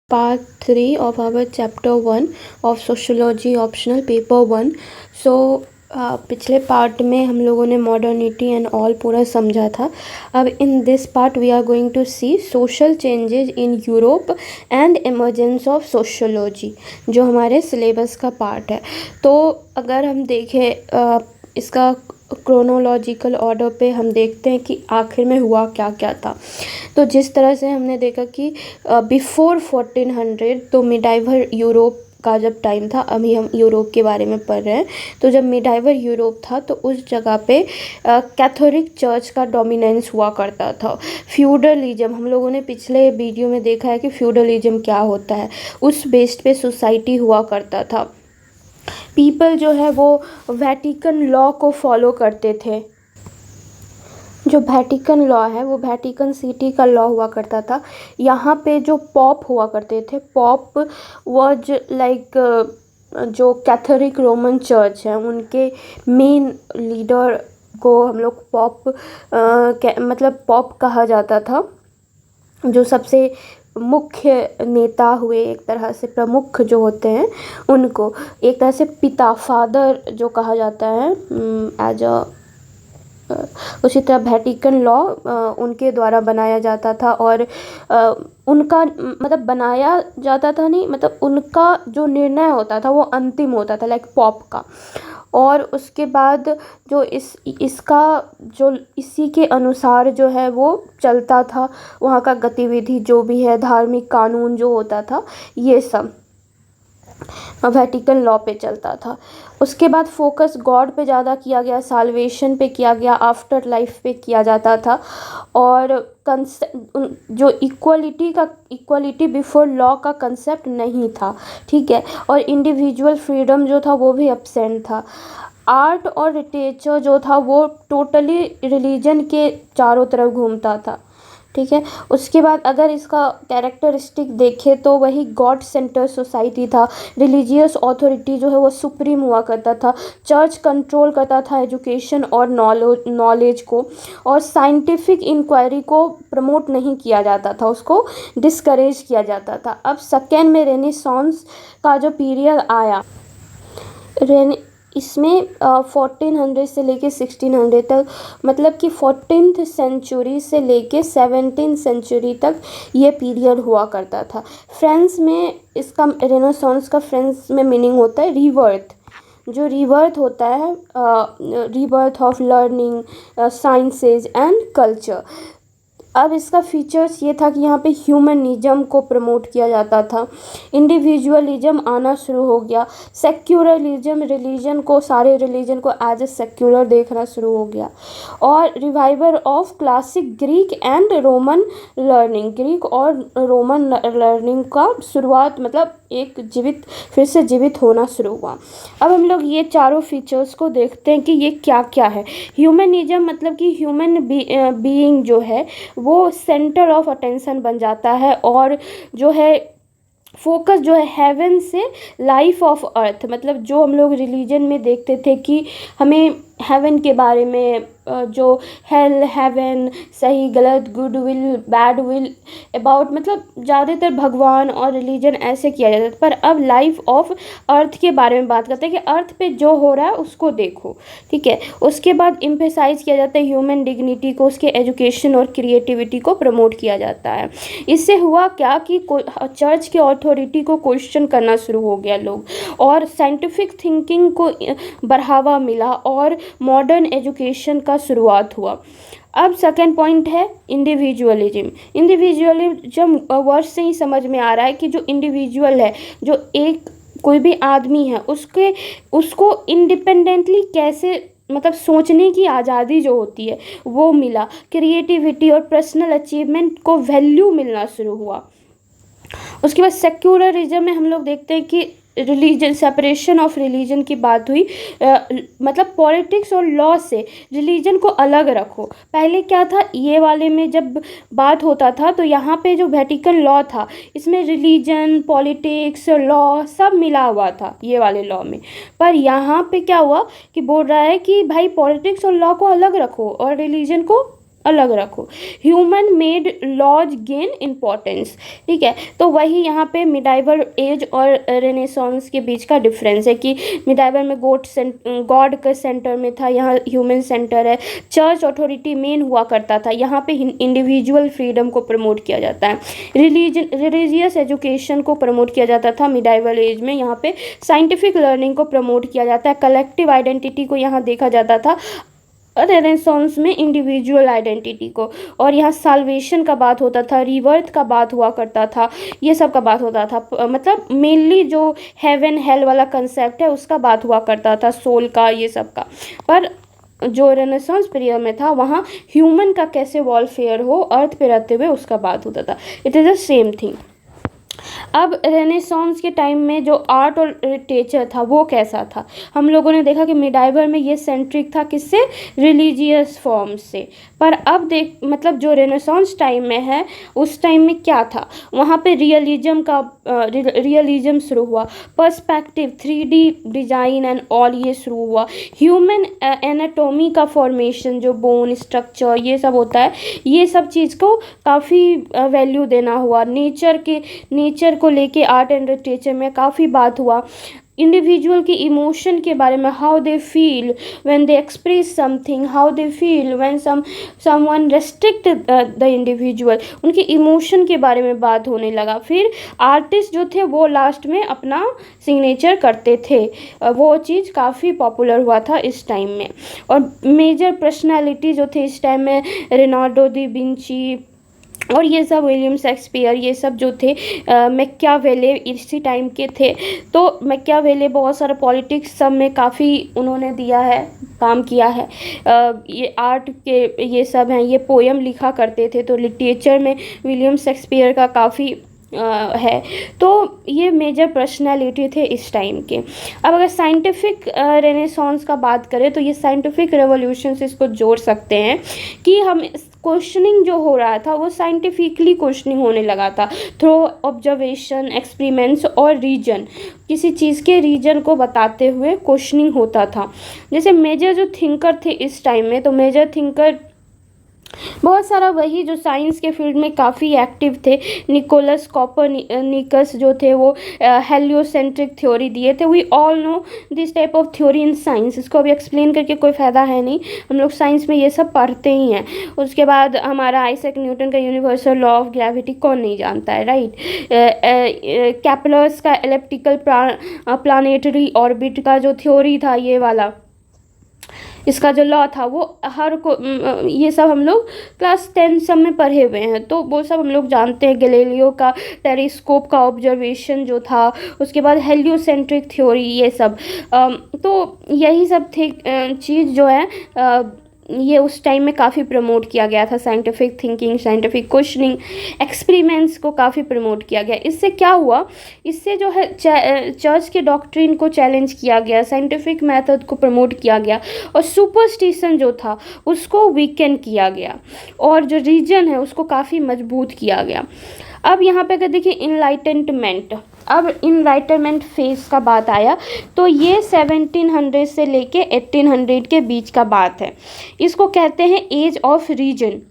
part 3 of our chapter 1 of sociology optional paper 1. So पिछले part में हम लोगों ने मॉडर्निटी एंड ऑल पूरा समझा था. अब in this part we are going to see social changes in Europe and emergence of sociology, जो हमारे सिलेबस का पार्ट है. तो अगर हम देखें इसका क्रोनोलॉजिकल ऑर्डर पे हम देखते हैं कि आखिर में हुआ क्या क्या था. तो जिस तरह से हमने देखा कि बिफोर 1400 तो मिडाइवल यूरोप का जब टाइम था, अभी हम यूरोप के बारे में पढ़ रहे हैं. तो जब मिडाइवल यूरोप था तो उस जगह पे कैथोलिक चर्च का डोमिनेंस हुआ करता था. फ्यूडलिज्म, हम लोगों ने पिछले वीडियो में देखा है कि फ्यूडलिज्म क्या होता है. उस बेस्ड पे सोसाइटी हुआ करता था. पीपल जो है वो वेटिकन लॉ को फॉलो करते थे. जो वेटिकन लॉ है वो वेटिकन सिटी का लॉ हुआ करता था. यहाँ पे जो पॉप हुआ करते थे, पॉप वाज लाइक जो कैथोलिक रोमन चर्च है उनके मेन लीडर को हम लोग पॉप मतलब पॉप कहा जाता था. जो सबसे मुख्य नेता हुए, एक तरह से प्रमुख जो होते हैं उनको एक तरह से पिता, फादर जो कहा जाता है एज अ. उसी तरह वेटिकन लॉ उनके द्वारा बनाया जाता था. और उनका मतलब बनाया जाता था नहीं, मतलब उनका जो निर्णय होता था वो अंतिम होता था, लाइक पॉप का. और उसके बाद जो इसका जो इसी के अनुसार जो है वो चलता था. वहाँ का गतिविधि जो भी है, धार्मिक कानून जो होता था, ये सब वेटिकन लॉ पे चलता था. उसके बाद फोकस गॉड पे ज़्यादा किया गया, साल्वेशन पे किया गया, आफ्टर लाइफ पे किया जाता था. और जो इक्वलिटी बिफोर लॉ का कंसेप्ट नहीं था, ठीक है. और इंडिविजुअल फ्रीडम जो था वो भी एब्सेंट था. आर्ट और लिटरेचर जो था वो टोटली रिलीजन के चारों तरफ घूमता था, ठीक है. उसके बाद अगर इसका कैरेक्टरिस्टिक देखें तो वही गॉड सेंटर सोसाइटी था. रिलीजियस अथॉरिटी जो है वो सुप्रीम हुआ करता था. चर्च कंट्रोल करता था एजुकेशन और नॉलेज को. और साइंटिफिक इंक्वायरी को प्रमोट नहीं किया जाता था, उसको डिस्करेज किया जाता था. अब सेकेंड में रेनेसांस का जो पीरियड आया, इसमें 1400 से लेके 1600 तक, मतलब कि 14th सेंचुरी से लेके 17th सेंचुरी तक ये पीरियड हुआ करता था. फ्रांस में इसका रेनेसांस का फ्रांस में मीनिंग होता है रीबर्थ. जो रीबर्थ होता है, rebirth of learning, sciences and culture. अब इसका फीचर्स ये था कि यहाँ पे ह्यूमनिज्म को प्रमोट किया जाता था. इंडिविजुअलिज्म आना शुरू हो गया. सेक्युलरिज्म, रिलीजन को, सारे रिलीजन को एज ए सेक्युलर देखना शुरू हो गया. और revival of classic Greek and Roman learning, Greek और रोमन लर्निंग का शुरुआत, मतलब एक फिर से जीवित होना शुरू हुआ. अब हम लोग ये चारों फीचर्स को देखते हैं कि ये क्या क्या है. ह्यूमनिज्म मतलब कि ह्यूमन बीइंग जो है वो सेंटर ऑफ अटेंशन बन जाता है. और जो है फोकस जो है हेवन से लाइफ ऑफ अर्थ, मतलब जो हम लोग रिलीजन में देखते थे कि हमें हेवन के बारे में जो हेल, हेवन, सही गलत, good will, bad will about, मतलब ज़्यादातर भगवान और रिलीजन ऐसे किया जाता है. पर अब लाइफ ऑफ अर्थ के बारे में बात करते हैं कि अर्थ पे जो हो रहा है उसको देखो, ठीक है. उसके बाद एम्फेसाइज किया जाता है ह्यूमन डिग्निटी को, उसके एजुकेशन और क्रिएटिविटी को प्रमोट किया जाता है. इससे हुआ क्या कि चर्च के अथॉरिटी को क्वेश्चन करना शुरू हो गया लोग, और साइंटिफिक थिंकिंग को बढ़ावा मिला, और मॉडर्न एजुकेशन का शुरुआत हुआ. अब सेकेंड पॉइंट है इंडिविजुअलिज्म. इंडिविजुअलिज्म वर्ड से ही समझ में आ रहा है कि जो इंडिविजुअल है, जो एक कोई भी आदमी है, उसको इंडिपेंडेंटली कैसे, मतलब सोचने की आज़ादी जो होती है वो मिला. क्रिएटिविटी और पर्सनल अचीवमेंट को वैल्यू मिलना शुरू हुआ. उसके बाद सेक्युलरिज्म में हम लोग देखते हैं कि रिलीजन, सेपरेशन ऑफ रिलीजन की बात हुई. मतलब पॉलिटिक्स और लॉ से रिलीजन को अलग रखो. पहले क्या था, ये वाले में जब बात होता था तो यहाँ पे जो वेटिकन लॉ था इसमें रिलीजन, पॉलिटिक्स, लॉ सब मिला हुआ था ये वाले लॉ में. पर यहाँ पे क्या हुआ कि बोल रहा है कि भाई पॉलिटिक्स और लॉ को अलग रखो और रिलीजन को अलग रखो। Human made laws gain importance, ठीक है। तो वही यहाँ पे मिडाइवल एज और रेनेसांस के बीच का डिफरेंस है कि मिडाइवल में गॉड का सेंटर में था, यहाँ ह्यूमन सेंटर है। चर्च अथॉरिटी मेन हुआ करता था, यहाँ पे इंडिविजुअल फ्रीडम को प्रमोट किया जाता है। रिलीजियस एजुकेशन को प्रमोट किया जाता था मिडाइवल एज में, यहाँ पे साइंटिफिक लर्निंग को प्रमोट किया जाता है। कलेक्टिव आइडेंटिटी को यहाँ देखा जाता था, रेनेसांस में इंडिविजुअल आइडेंटिटी को। और यहाँ साल्वेशन का बात होता था, रिवर्थ का बात हुआ करता था, ये सब का बात होता था। मतलब मेनली जो हेवन हेल वाला कंसेप्ट है उसका बात हुआ करता था, सोल का, ये सब का। पर जो रेनेसांस पीरियड में था वहाँ ह्यूमन का कैसे वॉलफेयर हो अर्थ पे रहते हुए उसका बात होता था। It is the same thing. अब रेनेसांस के टाइम में जो आर्ट और लिटरेचर था वो कैसा था, हम लोगों ने देखा कि मिडाइवल में ये सेंट्रिक था किससे, रिलीजियस फॉर्म से। पर अब देख मतलब जो रेनेसांस टाइम में है उस टाइम में क्या था, वहाँ पे रियलिज्म शुरू हुआ, perspective, 3D design and all ये शुरू हुआ। ह्यूमन एनाटोमी का फॉर्मेशन, जो बोन स्ट्रक्चर ये सब होता है, ये सब चीज़ को काफ़ी वैल्यू देना हुआ। नेचर को लेके आर्ट एंड लिटरेचर में काफ़ी बात हुआ। इंडिविजुअल की इमोशन के बारे में, how they feel when they express something, how they feel when someone restrict the individual, उनके इमोशन के बारे में बात होने लगा। फिर आर्टिस्ट जो थे वो लास्ट में अपना सिग्नेचर करते थे, वो चीज़ काफ़ी पॉपुलर हुआ था इस टाइम में। और मेजर पर्सनालिटी जो थे इस टाइम में, लियोनार्डो दा विंची और ये सब, विलियम शेक्सपियर, ये सब जो थे, मैकियावेली इसी टाइम के थे। तो मैकियावेली बहुत सारा पॉलिटिक्स सब में काफ़ी उन्होंने दिया है, काम किया है। ये आर्ट के ये सब हैं, ये पोएम लिखा करते थे। तो लिटरेचर में विलियम शेक्सपियर का काफ़ी है। तो ये मेजर पर्सनालिटी थे इस टाइम के। अब अगर साइंटिफिक रेनेसांस का बात करें तो ये साइंटिफिक रेवोल्यूशन से इसको जोड़ सकते हैं कि हम क्वेश्चनिंग जो हो रहा था वो साइंटिफिकली क्वेश्चनिंग होने लगा था, थ्रू ऑब्जर्वेशन, एक्सपेरिमेंट्स और रीजन। किसी चीज़ के रीजन को बताते हुए क्वेश्चनिंग होता था। जैसे मेजर जो थिंकर थे इस टाइम में, तो मेजर थिंकर बहुत सारा वही जो साइंस के फील्ड में काफ़ी एक्टिव थे। निकोलस कोपरनिकस जो थे वो हेलियोसेंट्रिक थ्योरी दिए थे। We all know this type of theory in science, इसको अभी एक्सप्लेन करके कोई फ़ायदा है नहीं, हम लोग साइंस में ये सब पढ़ते ही हैं। उसके बाद हमारा आइजैक न्यूटन का यूनिवर्सल लॉ ऑफ ग्रेविटी कौन नहीं जानता है, राइट। केपलर्स का एलिप्टिकल प्लानेटरी ऑर्बिट का जो थ्योरी था, ये वाला इसका जो लॉ था वो ये सब हम लोग क्लास 10 सब में पढ़े हुए हैं, तो वो सब हम लोग जानते हैं। गैलीलियो का टेलीस्कोप का ऑब्जर्वेशन जो था, उसके बाद हेलियोसेंट्रिक थ्योरी, ये सब। तो यही सब थे चीज़ जो है ये उस टाइम में काफ़ी प्रमोट किया गया था। Scientific thinking, scientific questioning, experiments को काफ़ी प्रमोट किया गया। इससे क्या हुआ, इससे जो है चर्च के डॉक्ट्रिन को चैलेंज किया गया, साइंटिफिक मेथड को प्रमोट किया गया, और सुपरस्टिशन जो था उसको वीकेंड किया गया, और जो रीजन है उसको काफ़ी मजबूत किया गया। अब यहाँ पे अगर देखिए इनलाइटनमेंट, अब इनलाइटनमेंट फेज का बात आया तो ये 1700 से लेके 1800 के बीच का बात है। इसको कहते हैं एज ऑफ रीजन,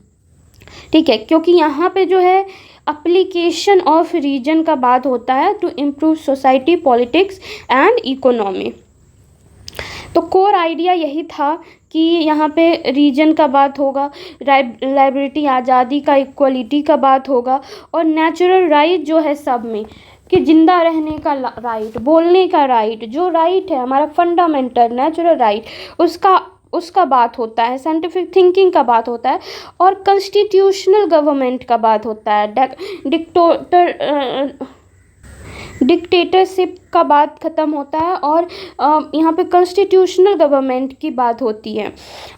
ठीक है, क्योंकि यहाँ पे जो है अप्लीकेशन ऑफ रीजन का बात होता है to improve society, politics and economy. तो कोर आइडिया यही था कि यहाँ पे रीजन का बात होगा, लाइब्रेटी, आज़ादी का, इक्वलिटी का बात होगा, और नेचुरल राइट जो है सब में, कि ज़िंदा रहने का राइट, बोलने का राइट, जो राइट है हमारा फंडामेंटल नेचुरल राइट, उसका बात होता है। साइंटिफिक थिंकिंग का बात होता है, और कॉन्स्टिट्यूशनल गवर्नमेंट का बात होता है। डिक्टेटरशिप का बात ख़त्म होता है, और यहाँ पे कॉन्स्टिट्यूशनल गवर्नमेंट की बात होती है।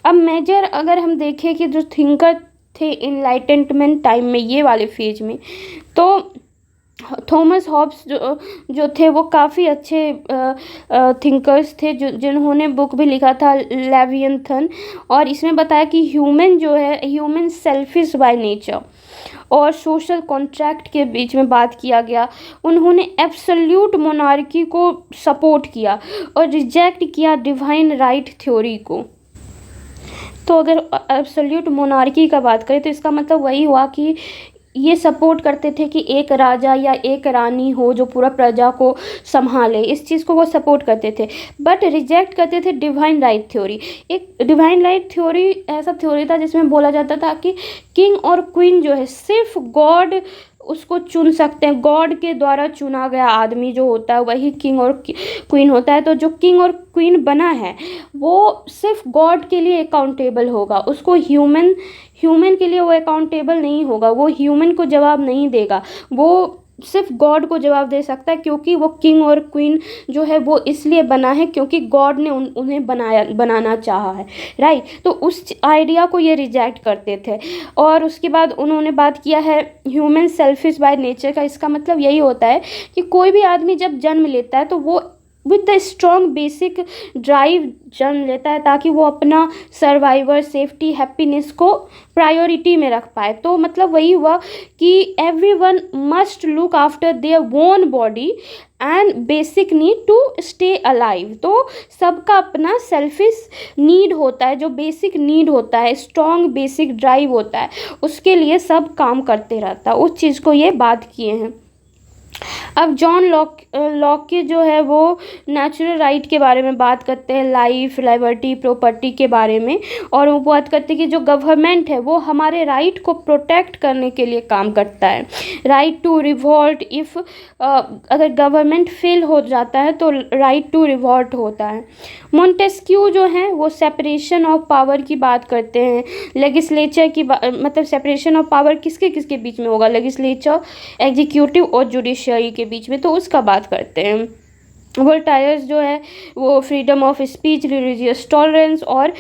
अब मेजर अगर हम देखें कि जो थिंकर थे इनलाइटनमेंट टाइम में, ये वाले फेज में, तो थॉमस हॉब्स जो थे वो काफ़ी अच्छे थिंकर्स थे, जिन्होंने बुक भी लिखा था लेवियथन, और इसमें बताया कि ह्यूमन जो है, ह्यूमन सेल्फिश बाय नेचर और सोशल कॉन्ट्रैक्ट के बीच में बात किया गया। उन्होंने एब्सोल्यूट मोनार्की को सपोर्ट किया और रिजेक्ट किया डिवाइन राइट थ्योरी को। तो अगर एब्सोल्यूट मोनार्की का बात करें तो इसका मतलब वही हुआ कि ये सपोर्ट करते थे कि एक राजा या एक रानी हो जो पूरा प्रजा को संभाले, इस चीज़ को वो सपोर्ट करते थे। बट रिजेक्ट करते थे डिवाइन राइट थ्योरी। एक डिवाइन राइट थ्योरी ऐसा थ्योरी था जिसमें बोला जाता था कि किंग और क्वीन जो है सिर्फ गॉड उसको चुन सकते हैं, गॉड के द्वारा चुना गया आदमी जो होता है वही किंग और क्वीन होता है। तो जो किंग और क्वीन बना है वो सिर्फ गॉड के लिए अकाउंटेबल होगा, उसको ह्यूमन के लिए वो अकाउंटेबल नहीं होगा, वो ह्यूमन को जवाब नहीं देगा, वो सिर्फ गॉड को जवाब दे सकता है, क्योंकि वो किंग और क्वीन जो है वो इसलिए बना है क्योंकि गॉड ने उन्हें बनाना चाहा है, राइट। तो उस आइडिया को ये रिजेक्ट करते थे। और उसके बाद उन्होंने बात किया है ह्यूमन सेल्फिश बाय नेचर का। इसका मतलब यही होता है कि कोई भी आदमी जब जन्म लेता है तो वो with the strong basic drive जन्म लेता है ताकि वो अपना सर्वाइवर, सेफ्टी, हैप्पीनेस को प्रायोरिटी में रख पाए। तो मतलब वही हुआ कि everyone must look after their own body and basic need to stay alive. तो सबका अपना सेल्फिश नीड होता है, जो बेसिक नीड होता है, स्ट्रॉन्ग बेसिक ड्राइव होता है, उसके लिए सब काम करते रहता है। उस चीज़ को ये बात किए हैं। अब जॉन लॉके जो है वो नेचुरल राइट के बारे में बात करते हैं, लाइफ, लिबर्टी, प्रॉपर्टी के बारे में। और वो बात करते हैं कि जो गवर्नमेंट है वो हमारे राइट को प्रोटेक्ट करने के लिए काम करता है। राइट टू रिवोल्ट, इफ़ अगर गवर्नमेंट फेल हो जाता है तो राइट टू रिवोल्ट होता है। मोंटेस्क्यू जो है वो सेपरेशन ऑफ पावर की बात करते हैं। लेजिस्लेचर की मतलब सेपरेशन ऑफ पावर किसके किसके बीच में होगा, लेजिस्लेचर, एग्जीक्यूटिव और जुडिशरी के बीच में, तो उसका बात करते हैं। वोल्टायर जो है वो freedom of speech, religious tolerance और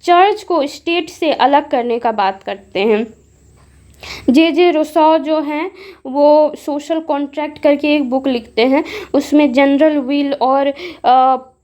चर्च को स्टेट से अलग करने का बात करते हैं। जे रोसो जो हैं वो सोशल कॉन्ट्रैक्ट करके एक बुक लिखते हैं, उसमें जनरल विल और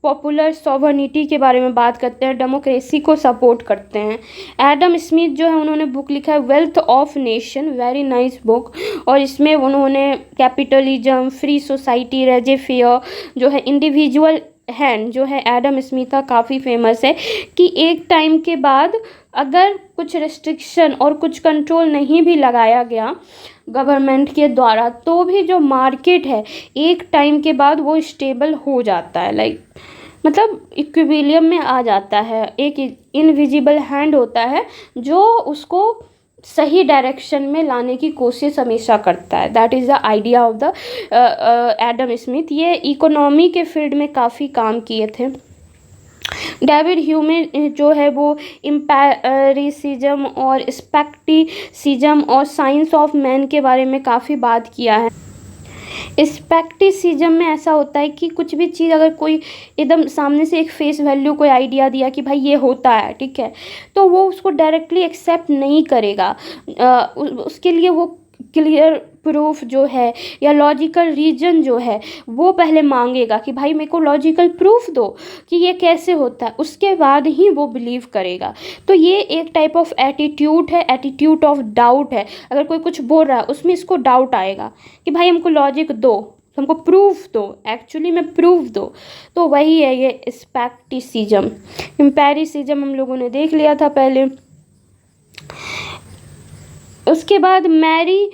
पॉपुलर सॉवर्निटी के बारे में बात करते हैं, डेमोक्रेसी को सपोर्ट करते हैं। एडम स्मिथ जो है उन्होंने बुक लिखा है wealth of nation, very nice book. और इसमें उन्होंने कैपिटलिज्म, फ्री सोसाइटी, रेजे फेयर जो है, इंडिविजुअल हैंड जो है एडम स्मिथ का काफ़ी फेमस है कि एक टाइम के बाद अगर कुछ रिस्ट्रिक्शन और कुछ कंट्रोल नहीं भी लगाया गया गवर्नमेंट के द्वारा तो भी जो मार्केट है एक टाइम के बाद वो स्टेबल हो जाता है, लाइक मतलब इक्विलिब्रियम में आ जाता है। एक इनविजिबल हैंड होता है जो उसको सही डायरेक्शन में लाने की कोशिश हमेशा करता है। That is the idea of the Adam Smith. ये इकोनॉमी के फील्ड में काफ़ी काम किए थे। डेविड ह्यूमे जो है वो एम्पिरिसिज्म और स्पेक्टिसिज्म और साइंस ऑफ मैन के बारे में काफ़ी बात किया है। स्पेक्टिसिज्म में ऐसा होता है कि कुछ भी चीज़ अगर कोई एकदम सामने से एक फेस वैल्यू कोई आइडिया दिया कि भाई ये होता है, ठीक है, तो वो उसको डायरेक्टली एक्सेप्ट नहीं करेगा। उसके लिए वो क्लियर प्रूफ जो है या लॉजिकल रीजन जो है वो पहले मांगेगा कि भाई मेरे को लॉजिकल प्रूफ दो कि ये कैसे होता है, उसके बाद ही वो बिलीव करेगा। तो ये एक टाइप ऑफ एटीट्यूड है, एटीट्यूड ऑफ डाउट है। अगर कोई कुछ बोल रहा है उसमें इसको डाउट आएगा कि भाई हमको लॉजिक दो, हमको प्रूफ दो, एक्चुअली में प्रूफ दो। तो वही है ये स्पेक्टिसिज्म। एम्पिरिसिज्म हम लोगों ने देख लिया था पहले। उसके बाद मैरी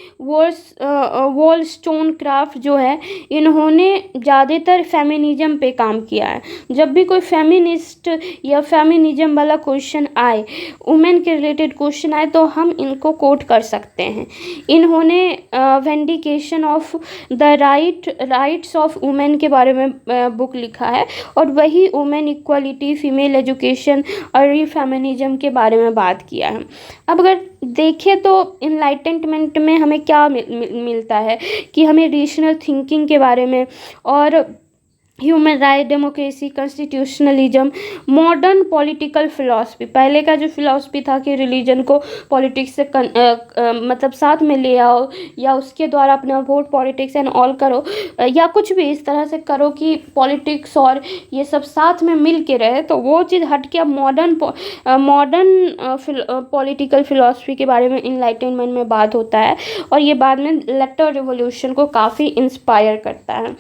वॉलस्टोनक्राफ्ट जो है इन्होंने ज़्यादातर फेमिनिज्म पे काम किया है। जब भी कोई फेमिनिस्ट या फेमिनिज्म वाला क्वेश्चन आए, वुमेन के रिलेटेड क्वेश्चन आए, तो हम इनको कोट कर सकते हैं। इन्होंने vindication of the rights of women के बारे में बुक लिखा है और वही वुमेन इक्वालिटी, फीमेल एजुकेशन और फेमिनिज्म के बारे में बात किया है। अब अगर देखें तो इनलाइटनमेंट में हमें क्या मिलता है कि हमें रेशनल थिंकिंग के बारे में और human right, democracy, constitutionalism, modern political philosophy. पहले का जो फ़िलासफ़ी था कि रिलीजन को पॉलिटिक्स से मतलब साथ में ले आओ या उसके द्वारा अपना वोट पॉलिटिक्स एंड ऑल करो या कुछ भी इस तरह से करो कि पॉलिटिक्स और ये सब साथ में मिल के रहे, तो वो चीज़ हट के अब मॉडर्न पॉलिटिकल फ़िलासफ़ी के बारे में इनलाइटनमेंट में बात होता है और ये बाद में इलेक्ट्रल रिवॉल्यूशन को काफ़ी इंस्पायर करता है।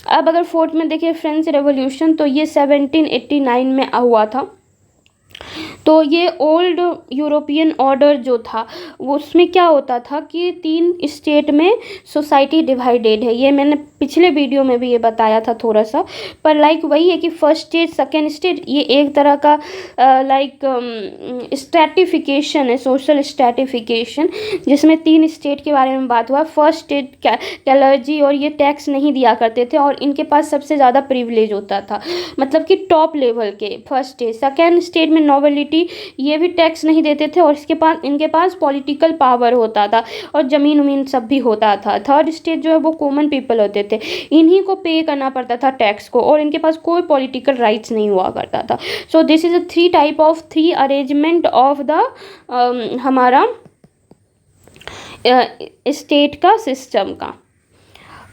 अब अगर फोर्थ में देखिए फ्रेंच रेवोल्यूशन, तो ये 1789 में हुआ था। तो ये ओल्ड यूरोपियन ऑर्डर जो था वो उसमें क्या होता था कि 3 स्टेट में सोसाइटी डिवाइडेड है। ये मैंने पिछले वीडियो में भी ये बताया था थोड़ा सा, पर लाइक वही है कि फर्स्ट स्टेज सेकेंड स्टेज ये एक तरह का लाइक स्ट्रैटिफिकेशन है, सोशल स्ट्रैटिफिकेशन, जिसमें 3 स्टेट के बारे में बात हुआ। फर्स्ट स्टेट कैलर्जी और ये टैक्स नहीं दिया करते थे और इनके पास सबसे ज़्यादा प्रिविलेज होता था, मतलब कि टॉप लेवल के फर्स्ट स्टेज। सेकेंड स्टेज में नोबिलिटी, ये भी टैक्स नहीं देते थे और इनके पास पॉलिटिकल पावर होता था और ज़मीन उमीन सब भी होता था। थर्ड स्टेज जो है वो कॉमन पीपल होते थे, इन्हीं को पे करना पड़ता था टैक्स को और इनके पास कोई पॉलिटिकल राइट्स नहीं हुआ करता था। So this is a 3 type of 3 arrangement of the हमारा स्टेट का सिस्टम का।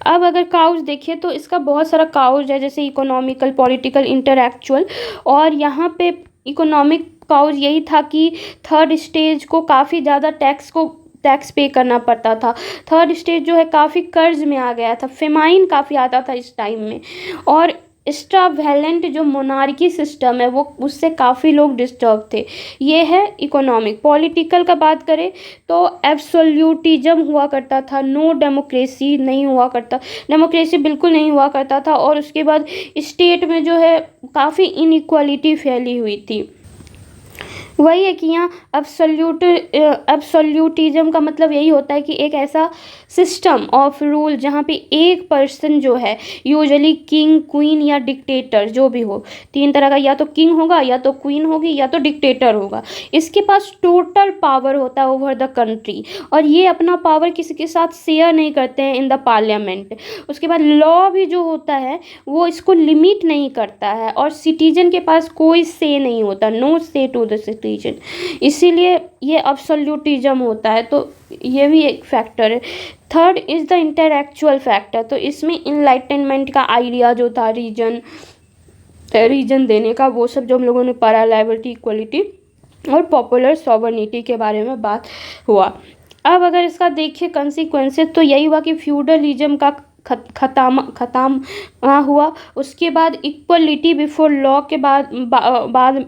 अब अगर काउज देखिए तो इसका बहुत सारा काउज है, जैसे इकोनॉमिकल, पॉलिटिकल, इंटेलेक्चुअल। और यहाँ पे इकोनॉमिक काउज यही था कि थर्ड स्टेज को काफ़ी ज़्यादा टैक्स पे करना पड़ता था। थर्ड स्टेज जो है काफ़ी कर्ज में आ गया था, फेमाइन काफ़ी आता था इस टाइम में, और एक्स्ट्रावेलेंट जो मोनार्की सिस्टम है वो उससे काफ़ी लोग डिस्टर्ब थे। ये है इकोनॉमिक। पॉलिटिकल का बात करें तो एब्सोल्यूटिज्म हुआ करता था, नो डेमोक्रेसी नहीं हुआ करता, डेमोक्रेसी बिल्कुल नहीं हुआ करता था। और उसके बाद स्टेट में जो है काफ़ी इनइक्वालिटी फैली हुई थी। वही है कि यहाँ एब्सोल्यूटिज्म का मतलब यही होता है कि एक ऐसा सिस्टम ऑफ रूल जहाँ पे एक पर्सन जो है, यूजुअली किंग, क्वीन या डिक्टेटर जो भी हो, 3 तरह का, या तो किंग होगा या तो क्वीन होगी या तो डिक्टेटर होगा, इसके पास टोटल पावर होता है ओवर द कंट्री और ये अपना पावर किसी के साथ शेयर नहीं करते हैं इन द पार्लियामेंट। उसके बाद लॉ भी जो होता है वो इसको लिमिट नहीं करता है और सिटीजन के पास कोई से नहीं होता, नो से टू द सिटीजन, इसीलिए ये एब्सोल्यूटिज्म होता है। तो ये भी एक फैक्टर है। Third is the intellectual factor. तो इसमें इनलाइटनमेंट का आइडिया जो था, रीजन देने का, वो सब जो हम लोगों ने पढ़ा, लिबर्टी, इक्वलिटी और पॉपुलर सॉवरेनिटी के बारे में बात हुआ। अब अगर इसका देखिए कंसिक्वेंसेस तो यही हुआ कि फ्यूडलिज्म का खत्म हुआ। उसके बाद इक्वलिटी बिफोर लॉ के बाद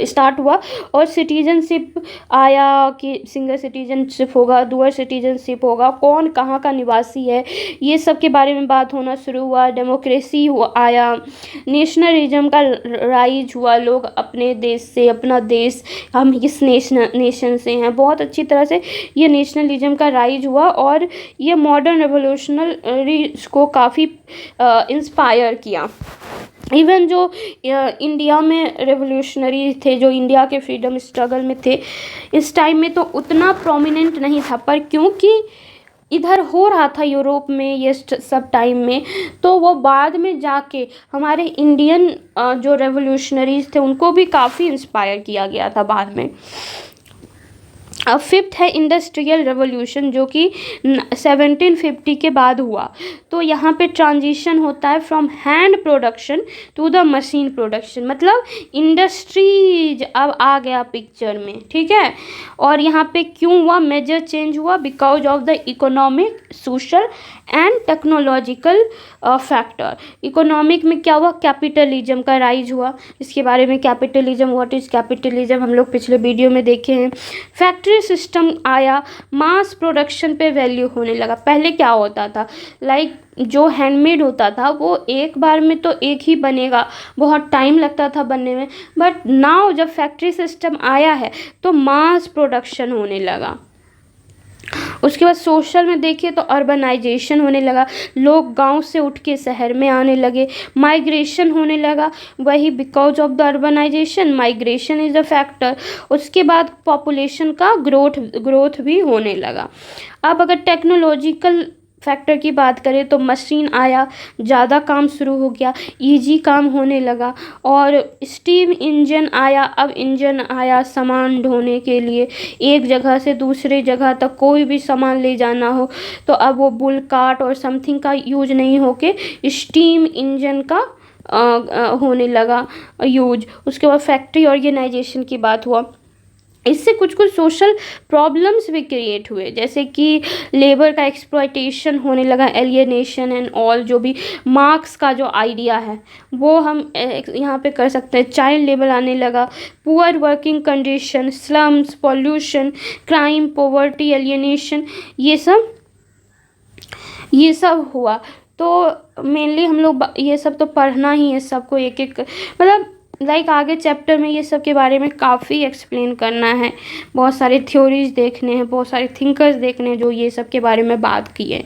स्टार्ट हुआ और सिटीजनशिप आया कि सिंगल सिटीजनशिप होगा, डुअल सिटीजनशिप होगा, कौन कहाँ का निवासी है, ये सब के बारे में बात होना शुरू हुआ। डेमोक्रेसी आया, नेशनलिज्म का राइज हुआ, लोग अपने देश से, अपना देश, हम किस नेशन से हैं, बहुत अच्छी तरह से ये नेशनलिज्म का राइज हुआ और ये मॉडर्न रेवोल्यूशनरी को काफ़ी इंस्पायर किया। इवन जो इंडिया में रेवोल्यूशनरी थे, जो इंडिया के फ्रीडम स्ट्रगल में थे, इस टाइम में तो उतना प्रोमिनेंट नहीं था, पर क्योंकि इधर हो रहा था यूरोप में ये सब टाइम में, तो वो बाद में जाके हमारे इंडियन जो रेवोल्यूशनरीज थे उनको भी काफ़ी इंस्पायर किया गया था बाद में। अब फिफ्थ है इंडस्ट्रियल रेवोल्यूशन, जो कि 1750 के बाद हुआ। तो यहाँ पे ट्रांजिशन होता है from hand production to the machine production, मतलब इंडस्ट्रीज अब आ गया पिक्चर में, ठीक है। और यहाँ पे क्यों हुआ, मेजर चेंज हुआ because of the economic, social and technological factor. Economic में क्या हुआ, कैपिटलिज्म का राइज हुआ, इसके बारे में कैपिटलिज्म, व्हाट इज़ कैपिटलिज्म, हम लोग पिछले वीडियो में देखे हैं। फैक्ट्री सिस्टम आया, मास प्रोडक्शन पे वैल्यू होने लगा। पहले क्या होता था, लाइक जो हैंडमेड होता था वो एक बार में तो एक ही बनेगा, बहुत टाइम लगता था बनने में, बट नाउ जब फैक्ट्री सिस्टम आया है तो मास प्रोडक्शन होने लगा। उसके बाद सोशल में देखिए तो अर्बनाइजेशन होने लगा, लोग गांव से उठ के शहर में आने लगे, माइग्रेशन होने लगा, वही because of the urbanisation, migration is a factor. उसके बाद पॉपुलेशन का ग्रोथ भी होने लगा। अब अगर टेक्नोलॉजिकल फैक्टर की बात करें तो मशीन आया, ज़्यादा काम शुरू हो गया, इजी काम होने लगा। और स्टीम इंजन आया, अब इंजन आया सामान ढोने के लिए, एक जगह से दूसरे जगह तक कोई भी सामान ले जाना हो तो अब वो बुल कार्ट और समथिंग का यूज नहीं होके स्टीम इंजन का होने लगा यूज। उसके बाद फैक्ट्री ऑर्गेनाइजेशन की बात हुआ, इससे कुछ कुछ सोशल प्रॉब्लम्स भी क्रिएट हुए, जैसे कि लेबर का एक्सप्लॉयटेशन होने लगा, एलियनेशन एंड ऑल। जो भी मार्क्स का जो आइडिया है वो हम यहाँ पे कर सकते हैं। चाइल्ड लेबर आने लगा, poor working condition, slums, pollution, crime, poverty, alienation, ये सब हुआ। तो मेनली हम लोग ये सब तो पढ़ना ही है, सबको एक एक मतलब आगे चैप्टर में ये सब के बारे में काफ़ी एक्सप्लेन करना है, बहुत सारे थ्योरीज देखने हैं, बहुत सारे थिंकर्स देखने हैं जो ये सब के बारे में बात किए।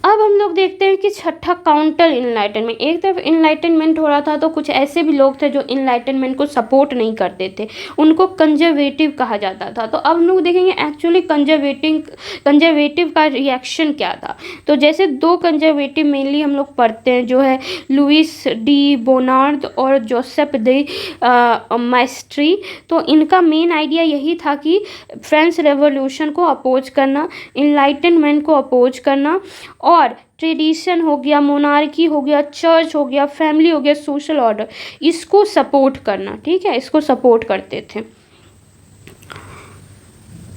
अब हम लोग देखते हैं कि छठा काउंटर इनलाइटनमेंट। एक तरफ इनलाइटनमेंट हो रहा था तो कुछ ऐसे भी लोग थे जो इनलाइटनमेंट को सपोर्ट नहीं करते थे, उनको कंजर्वेटिव कहा जाता था। तो अब हम लोग देखेंगे एक्चुअली कंजर्वेटिव का रिएक्शन क्या था। तो जैसे दो कंजर्वेटिव मेनली हम लोग पढ़ते हैं, जो है लुइस डी बोनार्ड और जोसेफ दे माइस्ट्री। तो इनका मेन आइडिया यही था कि फ्रेंच रेवोल्यूशन को अपोज करना, इनलाइटनमेंट को अपोज करना, और ट्रेडिशन हो गया, मोनार्की हो गया, चर्च हो गया, फैमिली हो गया, सोशल ऑर्डर, इसको सपोर्ट करना। ठीक है, इसको सपोर्ट करते थे।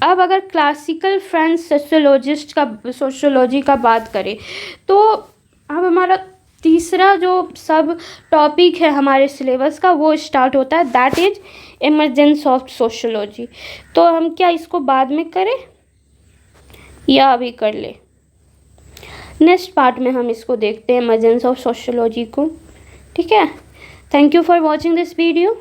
अब अगर क्लासिकल फ्रेंच सोशियोलॉजी का बात करें तो अब हमारा तीसरा जो सब टॉपिक है हमारे सिलेबस का वो स्टार्ट होता है, that is emergence of sociology. तो हम क्या इसको बाद में करें या अभी कर ले? नेक्स्ट पार्ट में हम इसको देखते हैं, इमर्जेंस ऑफ सोशियोलॉजी को। ठीक है, thank you for watching this video.